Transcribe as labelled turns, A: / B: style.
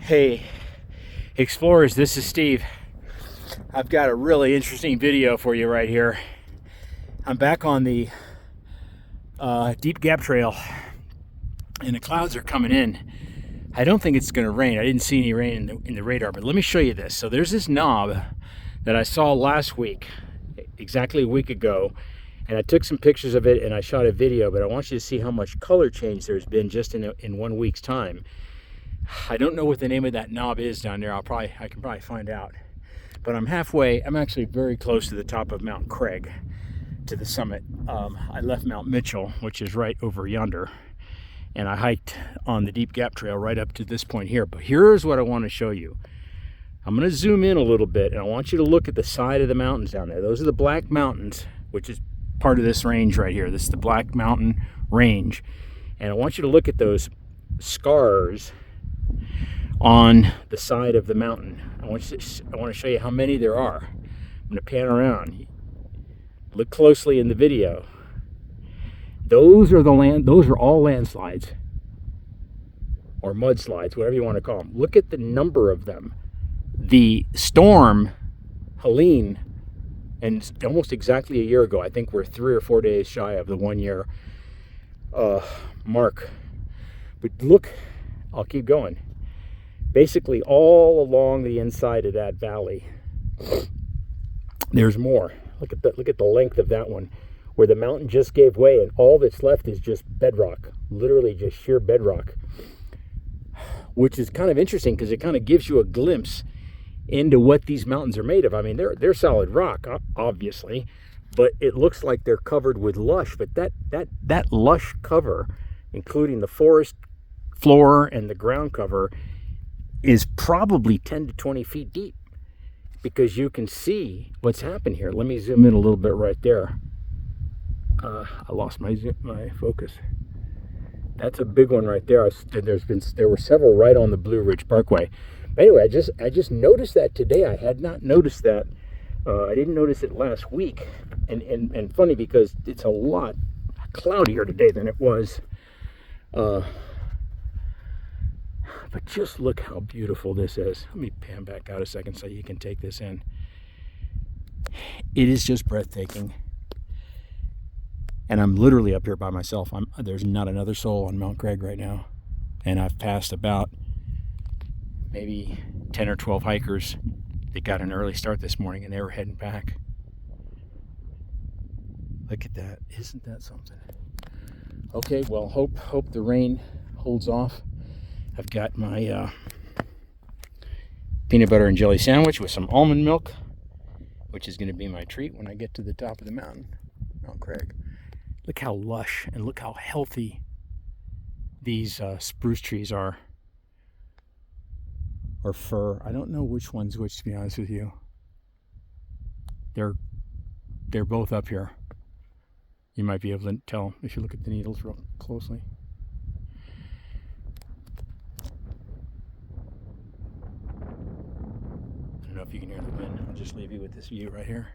A: Hey, explorers, this is Steve. I've got a really interesting video for you right here. I'm back on the Deep Gap Trail, and the clouds are coming in. I don't think it's going to rain. I didn't see any rain in the radar, but let me show you this. So there's this knob that I saw last week, exactly a week ago, and I took some pictures of it and I shot a video, but I want you to see how much color change there's been just in 1 week's time. I don't know what the name of that knob is down there. I can probably find out. But I'm actually very close to the top of Mount Craig, to the summit. I left Mount Mitchell, which is right over yonder, and I hiked on the Deep Gap Trail right up to this point here. But here's what I want to show you. I'm going to zoom in a little bit, and I want you to look at the side of the mountains down there. Those are the Black Mountains, which is part of this range right here. This is the Black Mountain Range. And I want you to look at those scars on the side of the mountain. I want to show you how many there are. I'm going to pan around. Look closely in the video. Those are all landslides, or mudslides, whatever you want to call them. Look at the number of them. The storm Helene, and almost exactly a year ago, I think we're 3 or 4 days shy of the 1 year mark. But look, I'll keep going. Basically all along the inside of that valley, there's more. Look at the length of that one, where the mountain just gave way and all that's left is just bedrock, literally just sheer bedrock, which is kind of interesting because it kind of gives you a glimpse into what these mountains are made of. I mean, they're solid rock, obviously, but it looks like they're covered with lush. But that lush cover, including the forest floor and the ground cover, is probably 10 to 20 feet deep, because you can see what's happened here. Let me zoom in a little bit right there. I lost my focus. That's a big one right there. There were several right on the Blue Ridge Parkway. But anyway, I just noticed that today. I had not noticed that. I didn't notice it last week, and funny because it's a lot cloudier today than it was. But just look how beautiful this is. Let me pan back out a second so you can take this in. It is just breathtaking. And I'm literally up here by myself. There's not another soul on Mount Craig right now. And I've passed about maybe 10 or 12 hikers that got an early start this morning, and they were heading back. Look at that. Isn't that something? Okay, well, hope the rain holds off. I've got my peanut butter and jelly sandwich with some almond milk, which is going to be my treat when I get to the top of the mountain, Mount Craig. Look how lush and look how healthy these spruce trees are, or fir. I don't know which one's which, to be honest with you. They're both up here. You might be able to tell if you look at the needles real closely. I don't know if you can hear the wind. I'll just leave you with this view right here.